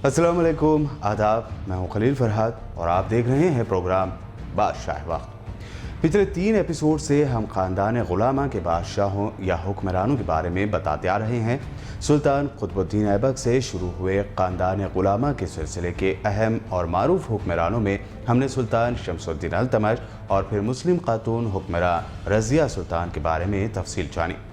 अस्सलाम वालेकुम, आदाब। मैं हूं खलील फरहाद और आप देख रहे हैं प्रोग्राम बादशाह वक्त। पिछले 3 एपिसोड से हम ख़ानदान ग़ुलामा के बादशाहों या हुक्मरानों के बारे में बताते आ रहे हैं। सुल्तान क़ुतबुद्दीन ऐबक से शुरू हुए ख़ानदान ग़ुलामा के सिलसिले के अहम और मारूफ हुक्मरानों में हमने सुल्तान शमसुद्दीन अल्तमश और फिर मुस्लिम खातून हुक्मरान रज़िया सुल्तान के बारे में तफसील जानी।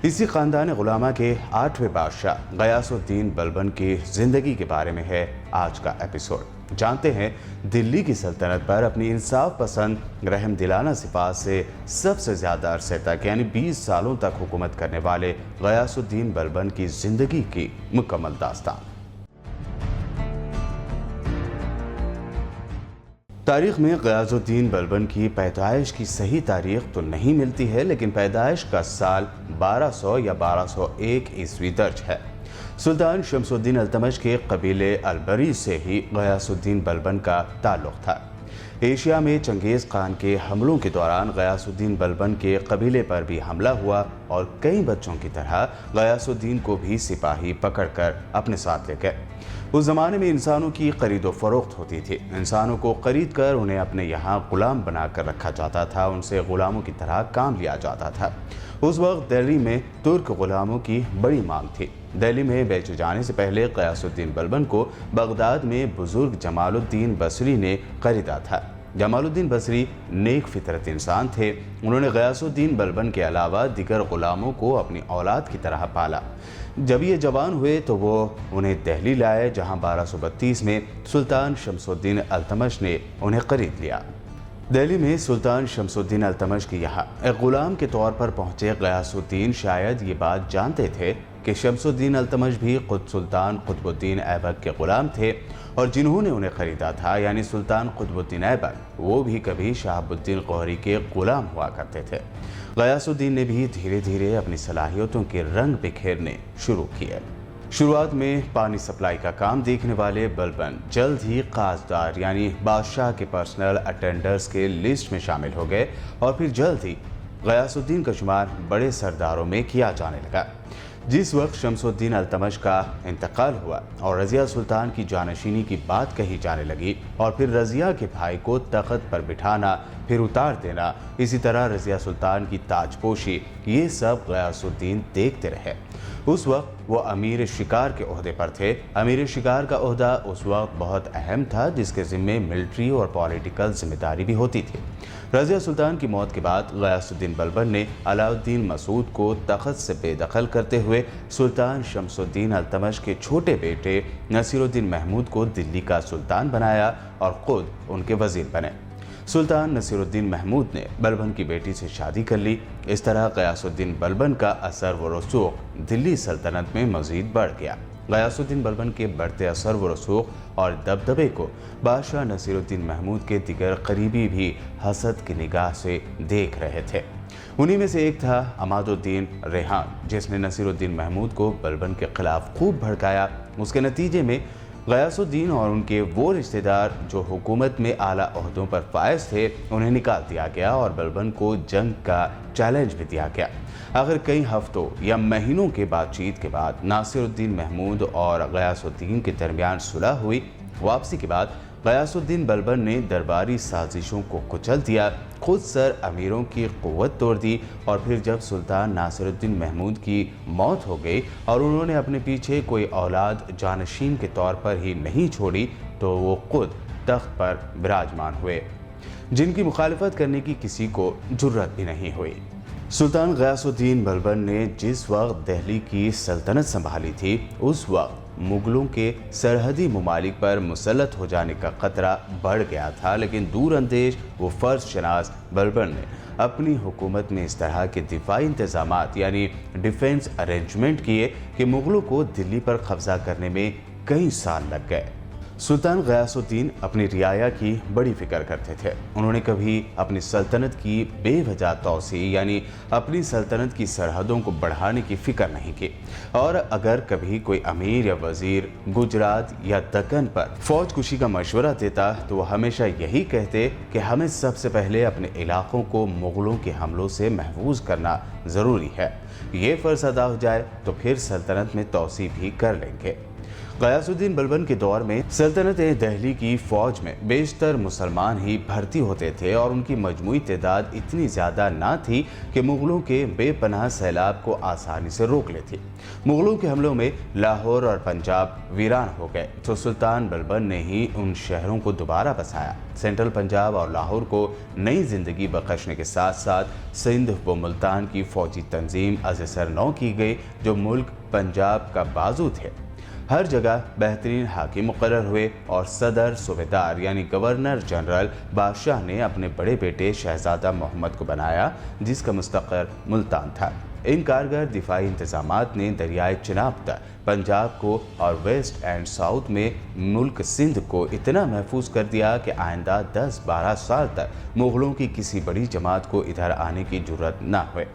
इसी ख़ानदान ग़ुलामा के 8वें बादशाह ग़यासुद्दीन बलबन की ज़िंदगी के बारे में है आज का एपिसोड। जानते हैं दिल्ली की सल्तनत पर अपनी इंसाफ पसंद रहम दिलाना सिफात से सबसे ज़्यादा अरसे तक यानी 20 सालों तक हुकूमत करने वाले ग़यासुद्दीन बलबन की ज़िंदगी की मुकम्मल दास्तान। तारीख़ में ग़यासुद्दीन बलबन की पैदाइश की सही तारीख़ तो नहीं मिलती है, लेकिन पैदाइश का साल 1200 या 1201 ईस्वी दर्ज है। सुल्तान शमसुद्दीन अल्तमश के कबीले अलबरी से ही ग़यासुद्दीन बलबन का ताल्लुक़ था। एशिया में चंगेज़ खान के हमलों के दौरान ग़यासुद्दीन बलबन के कबीले पर भी हमला हुआ और कई बच्चों की तरह ग़यासुद्दीन को भी सिपाही पकड़कर अपने साथ ले गए। उस ज़माने में इंसानों की खरीदो फरोख्त होती थी। इंसानों को खरीद कर उन्हें अपने यहाँ ग़ुलाम बना कर रखा जाता था, उनसे ग़ुलामों की तरह काम लिया जाता था। उस वक्त दिल्ली में तुर्क ग़ुलामों की बड़ी मांग थी। दिल्ली में बेचे जाने से पहले ग़यासुद्दीन बलबन को बगदाद में बुज़ुर्ग जमालुद्दीन बसरी ने खरीदा था। जमालुद्दीन बसरी नेक फितरत इंसान थे। उन्होंने ग़यासुद्दीन बलबन के अलावा दिगर ग़ुलामों को अपनी औलाद की तरह पाला। जब ये जवान हुए तो वो उन्हें दिल्ली लाए, जहाँ 1232 में सुल्तान शमसुद्दीन अल्तमश ने उन्हें खरीद लिया। दिल्ली में सुल्तान शमसुद्दीन अल्तमश के यहाँ एक ग़ुलाम के तौर पर पहुँचे ग़यासुद्दीन शायद ये बात जानते थे कि शमसुद्दीन अल्तमश भी खुद सुल्तान क़ुतबुद्दीन ऐबक के ग़ुलाम थे और जिन्होंने उन्हें ख़रीदा था यानी सुल्तान क़ुतबुद्दीन ऐबक, वो भी कभी शहाबुद्दीन क़ौहरी के ग़ुलाम हुआ करते थे। ग़यासुद्दीन ने भी धीरे धीरे अपनी सलाहियतों के रंग बिखेरने शुरू किए। शुरुआत में पानी सप्लाई का काम देखने वाले बलबन जल्द ही खासदार यानी बादशाह के पर्सनल अटेंडर्स के लिस्ट में शामिल हो गए और फिर जल्द ही ग़यासुद्दीन का शुमार बड़े सरदारों में किया जाने लगा। जिस वक्त शमसुद्दीन अल्तमश का इंतकाल हुआ और रज़िया सुल्तान की जानशीनी की बात कही जाने लगी और फिर रज़िया के भाई को तख्त पर बिठाना फिर उतार देना, इसी तरह रज़िया सुल्तान की ताजपोशी, ये सब ग़यासुद्दीन देखते रहे। उस वक्त वो अमीर शिकार के ओहदे पर थे। अमीर शिकार का ओहदा उस वक्त बहुत अहम था, जिसके ज़िम्मे मिलिट्री और पॉलिटिकल जिम्मेदारी भी होती थी। रज़िया सुल्तान की मौत के बाद ग़यासुद्दीन बलबन ने अलाउद्दीन मसूद को तख्त से बेदखल करते हुए सुल्तान शमसुद्दीन अल्तमश के छोटे बेटे नसीरुद्दीन महमूद को दिल्ली का सुल्तान बनाया और ख़ुद उनके वज़ीर बने। सुल्तान नसीरुद्दीन महमूद ने बलबन की बेटी से शादी कर ली। इस तरह ग़यासुद्दीन बलबन का असर व रसूख दिल्ली सल्तनत में मज़ीद बढ़ गया। ग़यासुद्दीन बलबन के बढ़ते असर व रसूख और दबदबे को बादशाह नसीरुद्दीन महमूद के दिगर करीबी भी हसद की निगाह से देख रहे थे। उन्हीं में से एक था अमादुद्दीन रेहान, जिसने नसीरुद्दीन महमूद को बलबन के खिलाफ खूब भड़काया। उसके नतीजे में ग़यासुद्दीन और उनके वो रिश्तेदार जो हुकूमत में आला ओहदों पर फायज थे, उन्हें निकाल दिया गया और बलबन को जंग का चैलेंज भी दिया गया। आखिर कई हफ्तों या महीनों के बातचीत के बाद नासिरुद्दीन महमूद और ग़यासुद्दीन के दरमियान सुलह हुई। वापसी के बाद ग़यासुद्दीन बलबन ने दरबारी साजिशों को कुचल दिया, खुद सर अमीरों की क़ुव्वत तोड़ दी और फिर जब सुल्तान नासिरुद्दीन महमूद की मौत हो गई और उन्होंने अपने पीछे कोई औलाद जानशीन के तौर पर ही नहीं छोड़ी, तो वो खुद तख्त पर विराजमान हुए, जिनकी मुखालिफत करने की किसी को जुर्रत भी नहीं हुई। सुल्तान ग़यासुद्दीन बलबन ने जिस वक्त दिल्ली की सल्तनत संभाली थी, उस वक्त मुग़लों के सरहदी ममालिक पर मुसल्लत हो जाने का ख़तरा बढ़ गया था, लेकिन दूर अंदेश वो फ़र्ज शनास बलबन ने अपनी हुकूमत में इस तरह के दिफाई इंतज़ामात यानी डिफेंस अरेंजमेंट किए कि मुग़लों को दिल्ली पर कब्ज़ा करने में कई साल लग गए। सुल्तान ग़यासुद्दीन अपनी रियाया की बड़ी फ़िक्र करते थे। उन्होंने कभी अपनी सल्तनत की बेवजह तौसी यानी अपनी सल्तनत की सरहदों को बढ़ाने की फ़िक्र नहीं की, और अगर कभी कोई अमीर या वज़ीर गुजरात या दक्कन पर फ़ौज कुशी का मशवरा देता तो वह हमेशा यही कहते कि हमें सबसे पहले अपने इलाक़ों को मुग़लों के हमलों से महफूज करना ज़रूरी है। ये फ़र्ज़ अदा हो जाए तो फिर सल्तनत में तौसी भी कर लेंगे। गयासुद्दीन बलबन के दौर में सल्तनत दिल्ली की फौज में बेशतर मुसलमान ही भर्ती होते थे और उनकी मजमूई तादाद इतनी ज़्यादा ना थी कि मुग़लों के बेपनाह सैलाब को आसानी से रोक लेती। मुग़लों के हमलों में लाहौर और पंजाब वीरान हो गए तो सुल्तान बलबन ने ही उन शहरों को दोबारा बसाया। सेंट्रल पंजाब और लाहौर को नई ज़िंदगी बख्शने के साथ साथ सिंध व मुल्तान की फ़ौजी तंजीम अज़सर नौ की गई जो मुल्क पंजाब का बाजू थे। हर जगह बेहतरीन हाकिम मुकर्रर हुए और सदर सूबेदार यानी गवर्नर जनरल बादशाह ने अपने बड़े बेटे शहजादा मोहम्मद को बनाया जिसका मुस्तक़र मुल्तान था। इन कारगर दिफाई इंतजामात ने दरियाए चिनाब तक पंजाब को और वेस्ट एंड साउथ में मुल्क सिंध को इतना महफूज कर दिया कि आइंदा 10-12 साल तक मुग़लों की किसी बड़ी जमात को इधर आने की जुर्रत न हुए।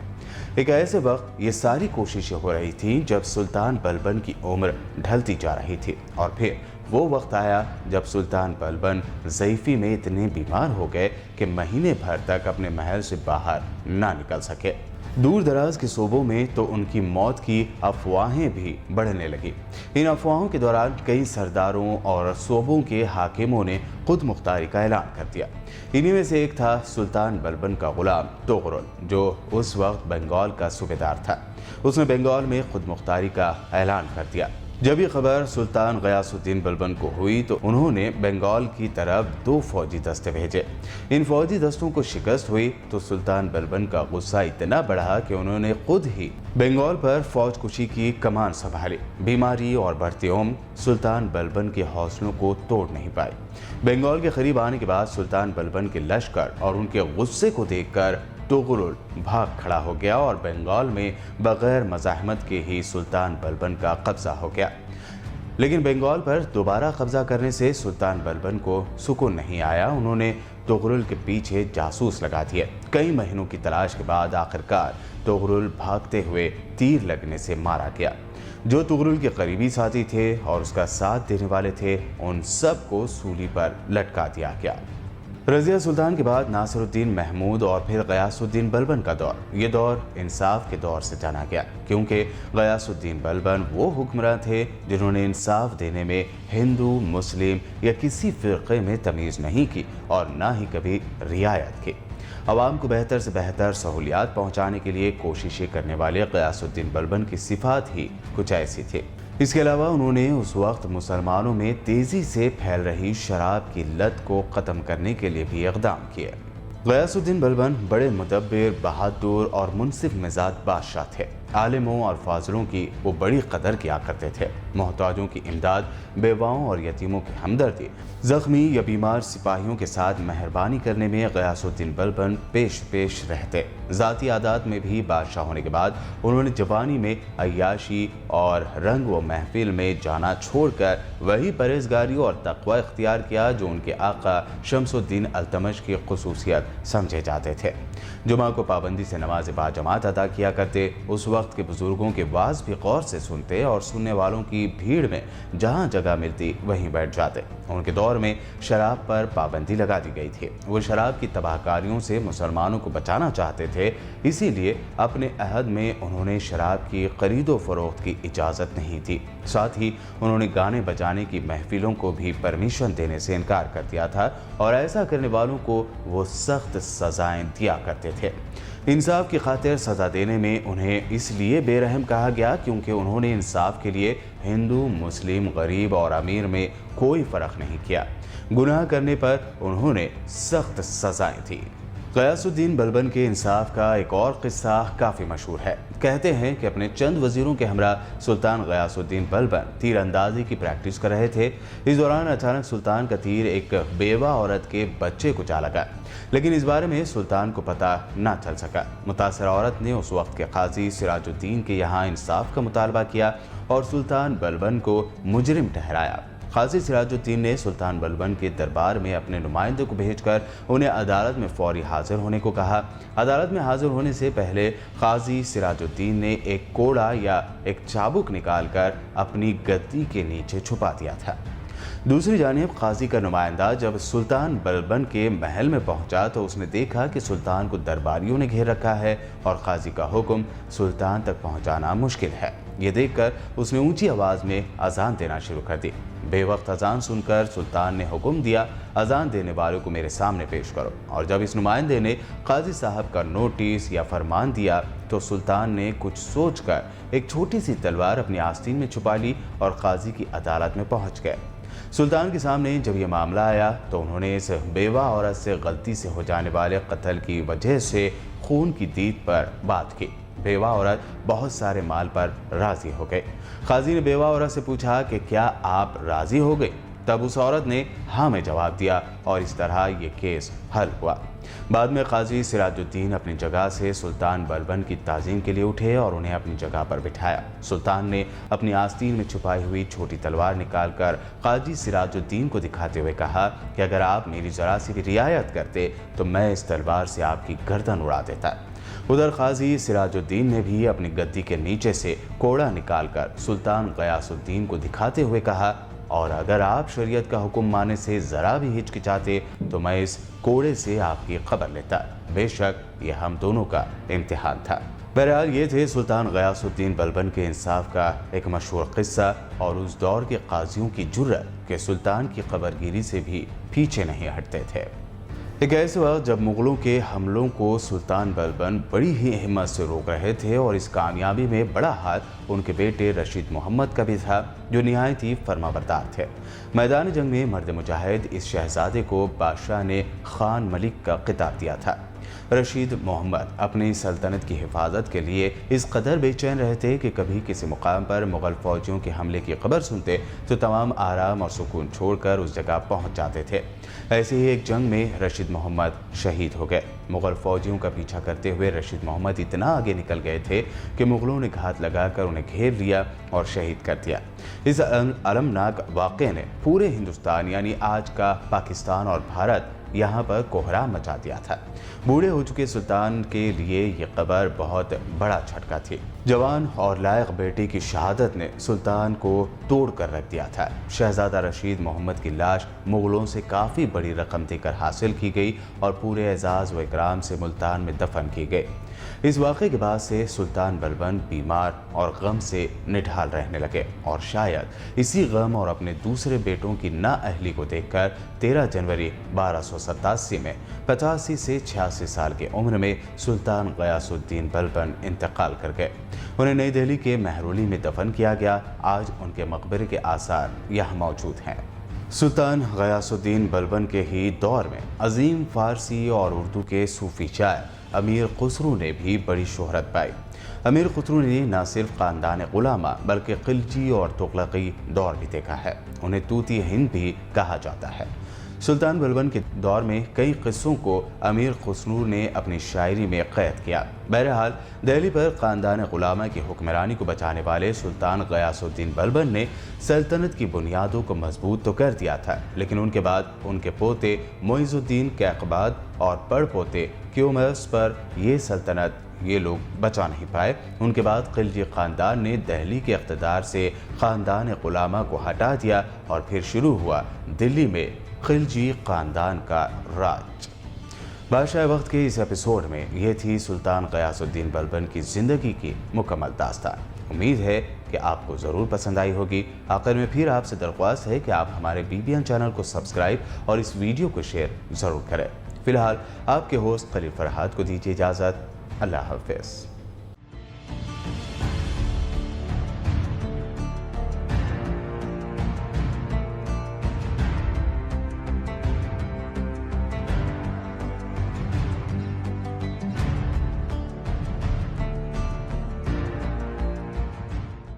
एक ऐसे वक्त ये सारी कोशिशें हो रही थीं जब सुल्तान बलबन की उम्र ढलती जा रही थी और फिर वो वक्त आया जब सुल्तान बलबन ज़ईफ़ी में इतने बीमार हो गए कि महीने भर तक अपने महल से बाहर ना निकल सके। दूर दराज के सूबों में तो उनकी मौत की अफवाहें भी बढ़ने लगी। इन अफवाहों के दौरान कई सरदारों और सूबों के हाकिमों ने खुद मुख्तारी का ऐलान कर दिया। इन्हीं में से एक था सुल्तान बलबन का गुलाम तोगरुल जो उस वक्त बंगाल का सूबेदार था। उसने बंगाल में खुद मुख्तारी का ऐलान कर दिया। जब ये खबर सुल्तान गयासुद्दीन बलबन को हुई तो उन्होंने बंगाल की तरफ 2 फौजी दस्ते भेजे। इन फौजी दस्तों को शिकस्त हुई तो सुल्तान बलबन का गुस्सा इतना बढ़ा कि उन्होंने खुद ही बंगाल पर फौजकुशी की कमान संभाली। बीमारी और बढ़ती उम्र सुल्तान बलबन के हौसलों को तोड़ नहीं पाई। बंगाल के करीब आने के बाद सुल्तान बलबन के लश्कर और उनके गुस्से को देखकर तोगरुल भाग खड़ा हो गया और बंगाल में बगैर मज़ाहमत के ही सुल्तान बलबन का कब्जा हो गया। लेकिन बंगाल पर दोबारा कब्जा करने से सुल्तान बलबन को सुकून नहीं आया। उन्होंने तोगरुल के पीछे जासूस लगा दिए। कई महीनों की तलाश के बाद आखिरकार तोगरुल भागते हुए तीर लगने से मारा गया। जो तोगरुल के करीबी साथी थे और उसका साथ देने वाले थे उन सब को सूली पर लटका दिया गया। रज़िया सुल्तान के बाद नासिरुद्दीन महमूद और फिर गयासुद्दीन बलबन का दौर, ये दौर इंसाफ के दौर से जाना गया क्योंकि गयासुद्दीन बलबन वो हुक्मरान थे जिन्होंने इंसाफ देने में हिंदू मुस्लिम या किसी फ़िरक़े में तमीज़ नहीं की और ना ही कभी रियायत की। अवाम को बेहतर से बेहतर सहूलियात पहुँचाने के लिए कोशिशें करने वाले गयासुद्दीन बलबन की सिफ़ात ही कुछ ऐसी थी। इसके अलावा उन्होंने उस वक्त मुसलमानों में तेज़ी से फैल रही शराब की लत को ख़त्म करने के लिए भी इक़दाम किए। गयासुद्दीन बलबन बड़े मुदब्बिर, बहादुर और मुनसिफ मिजाज बादशाह थे। आलिमों और फाजिलों की वो बड़ी कदर किया करते थे। मोहताजों की इमदाद, बेवाओं और यतीमों की हमदर्दी, ज़ख्मी या बीमार सिपाहियों के साथ मेहरबानी करने में गयासुद्दीन बलबन पेश रहते। ज़ाती आदात में भी बादशाह होने के बाद उन्होंने जवानी में अय्याशी और रंग व महफिल में जाना छोड़कर वही परहेज़गारी और तक़वा इख्तियार किया जो उनके आका शमसुद्दीन अल्तमश की खुसूसियत समझे जाते थे। जुमा को पाबंदी से नमाज बाजमात अदा किया करते। उस वक्त के बुजुर्गों के वाज भी गौर से सुनते और सुनने वालों की भीड़ में जहाँ जगह मिलती वहीं बैठ जाते। उनके दौर में शराब पर पाबंदी लगा दी गई थी। वो शराब की तबाहकारियों से मुसलमानों को बचाना चाहते थे, इसीलिए अपने अहद में उन्होंने शराब की खरीदो फरोख्त की इजाज़त नहीं दी। साथ ही उन्होंने गाने बजाने की महफिलों को भी परमिशन देने से इनकार कर दिया था और ऐसा करने वालों को वो सख्त सजाएं दिया करते थे। इंसाफ की खातिर सज़ा देने में उन्हें इसलिए बेरहम कहा गया क्योंकि उन्होंने इंसाफ के लिए हिंदू, मुस्लिम, गरीब और अमीर में कोई फ़र्क नहीं किया। गुनाह करने पर उन्होंने सख्त सज़ाएं दी। गयासुद्दीन बलबन के इंसाफ का एक और किस्सा काफ़ी मशहूर है। कहते हैं कि अपने चंद वज़ीरों के हमरा सुल्तान गयासुद्दीन बलबन तीर अंदाजी की प्रैक्टिस कर रहे थे। इस दौरान अचानक सुल्तान का तीर एक बेवा औरत के बच्चे को जा लगा, लेकिन इस बारे में सुल्तान को पता ना चल सका। मुतासरा औरत ने उस वक्त के काजी सिराजुद्दीन के यहाँ इंसाफ का मुतालबा किया और सुल्तान बलबन को मुजरिम ठहराया। काजी सिराजुद्दीन ने सुल्तान बलबन के दरबार में अपने नुमाइंदे को भेजकर उन्हें अदालत में फौरी हाजिर होने को कहा। अदालत में हाजिर होने से पहले काजी सिराजुद्दीन ने एक कोड़ा या एक चाबुक निकालकर अपनी गद्दी के नीचे छुपा दिया था। दूसरी जानिब काजी का नुमाइंदा जब सुल्तान बलबन के महल में पहुंचा तो उसने देखा कि सुल्तान को दरबारियों ने घेर रखा है और काजी का हुक्म सुल्तान तक पहुंचाना मुश्किल है। ये देखकर उसने ऊंची आवाज़ में अजान देना शुरू कर दी। बेवक्त अजान सुनकर सुल्तान ने हुक्म दिया, अजान देने वालों को मेरे सामने पेश करो। और जब इस नुमाइंदे ने काजी साहब का नोटिस या फरमान दिया तो सुल्तान ने कुछ सोचकर एक छोटी सी तलवार अपनी आस्तीन में छुपा ली और काजी की अदालत में पहुंच गए। सुल्तान के सामने जब ये मामला आया तो उन्होंने इस बेवा औरत से गलती से हो जाने वाले कत्ल की वजह से खून की दीद पर बात की। बेवा औरत बहुत सारे माल पर राजी हो गई। काजी ने बेवा औरत से पूछा कि क्या आप राजी हो गए? तब उस औरत ने हाँ में जवाब दिया और इस तरह ये केस हल हुआ। बाद में काजी सिराजुद्दीन अपनी जगह से सुल्तान बलबन की ताज़ीम के लिए उठे और उन्हें अपनी जगह पर बिठाया। सुल्तान ने अपनी आस्तीन में छुपाई हुई छोटी तलवार निकालकर काजी सिराजुद्दीन को दिखाते हुए कहा कि अगर आप मेरी जरा सी भी रियायत करते तो मैं इस तलवार से आपकी गर्दन उड़ा देता। उधर काजी सिराजुद्दीन ने भी अपनी गद्दी के नीचे से कोड़ा निकालकर सुल्तान गयासुद्दीन को दिखाते हुए कहा, और अगर आप शरीयत का हुक्म मानने से ज़रा भी हिचकिचाते तो मैं इस कोड़े से आपकी खबर लेता। बेशक ये हम दोनों का इम्तिहान था। बहरहाल ये थे सुल्तान गयासुद्दीन बलबन के इंसाफ का एक मशहूर किस्सा और उस दौर के काजियों की जुर्रत के सुल्तान की खबरगिरी से भी पीछे नहीं हटते थे। एक ऐसे वक्त जब मुग़लों के हमलों को सुल्तान बलबन बड़ी ही हिम्मत से रोक रहे थे और इस कामयाबी में बड़ा हाथ उनके बेटे रशीद मोहम्मद का भी था, जो निहायत ही फर्माबरदार थे। मैदान जंग में मर्द मुजाहिद इस शहजादे को बादशाह ने खान मलिक का खिताब दिया था। रशीद मोहम्मद अपनी सल्तनत की हिफाजत के लिए इस कदर बेचैन रहते कि कभी किसी मुकाम पर मुग़ल फ़ौजियों के हमले की खबर सुनते तो तमाम आराम और सुकून छोड़कर उस जगह पहुंच जाते थे। ऐसे ही एक जंग में रशीद मोहम्मद शहीद हो गए। मुग़ल फ़ौजियों का पीछा करते हुए रशीद मोहम्मद इतना आगे निकल गए थे कि मुग़लों ने घात लगाकर उन्हें घेर लिया और शहीद कर दिया। इस अलमनाक वाक़े ने पूरे हिंदुस्तान यानी आज का पाकिस्तान और भारत यहाँ पर कोहराम मचा दिया था। बूढ़े हो चुके सुल्तान के लिए ये खबर बहुत बड़ा झटका थी। जवान और लायक बेटे की शहादत ने सुल्तान को तोड़ कर रख दिया था। शहजादा रशीद मोहम्मद की लाश मुग़लों से काफ़ी बड़ी रकम देकर हासिल की गई और पूरे एजाज़ व इकराम से मुल्तान में दफन की गई। इस वाक़े के बाद से सुल्तान बलबन बीमार और गम से निढाल रहने लगे और शायद इसी गम और अपने दूसरे बेटों की नाअहली को देखकर 13 जनवरी 1287 में 85 से 86 साल की उम्र में सुल्तान गयासुद्दीन बलबन इंतकाल कर गए। उन्हें नई दिल्ली के महरौली में दफन किया गया। आज उनके मकबरे के आसार यहाँ मौजूद हैं। सुल्तान गयासुद्दीन बलबन के ही दौर में अजीम फ़ारसी और उर्दू के सूफ़ी शायर अमीर खुसरू ने भी बड़ी शोहरत पाई। अमीर खुसरू ने न सिर्फ ख़ानदान ग़ुलामा बल्कि खिलजी और तुगलकी दौर भी देखा है। उन्हें तूती हिंद भी कहा जाता है। सुल्तान बलबन के दौर में कई क़िस्सों को अमीर खुसरू ने अपनी शायरी में क़ैद किया। बहरहाल दिल्ली पर ख़ानदान ग़ुलामा की हुक्मरानी को बचाने वाले सुल्तान गयासुद्दीन बलबन ने सल्तनत की बुनियादों को मजबूत तो कर दिया था, लेकिन उनके बाद उनके पोते मुइज़ुद्दीन कैक़बाद और पड़पोते क्यूमर्स पर ये सल्तनत ये लोग बचा नहीं पाए। उनके बाद खिलजी ख़ानदान ने दिल्ली के इक़्तिदार से ख़ानदान ग़ुलामा को हटा दिया और फिर शुरू हुआ दिल्ली में खिलजी ख़ानदान का राज। बादशाह वक्त के इस एपिसोड में यह थी सुल्तान गयासुद्दीन बलबन की ज़िंदगी की मुकम्मल दास्तान। उम्मीद है कि आपको ज़रूर पसंद आई होगी। आखिर में फिर आपसे दरख्वास्त है कि आप हमारे BBN चैनल को सब्सक्राइब और इस वीडियो को शेयर ज़रूर करें। फ़िलहाल आपके होस्ट खलील फरहाद को दीजिए इजाज़त। अल्लाह हाफ़िज़।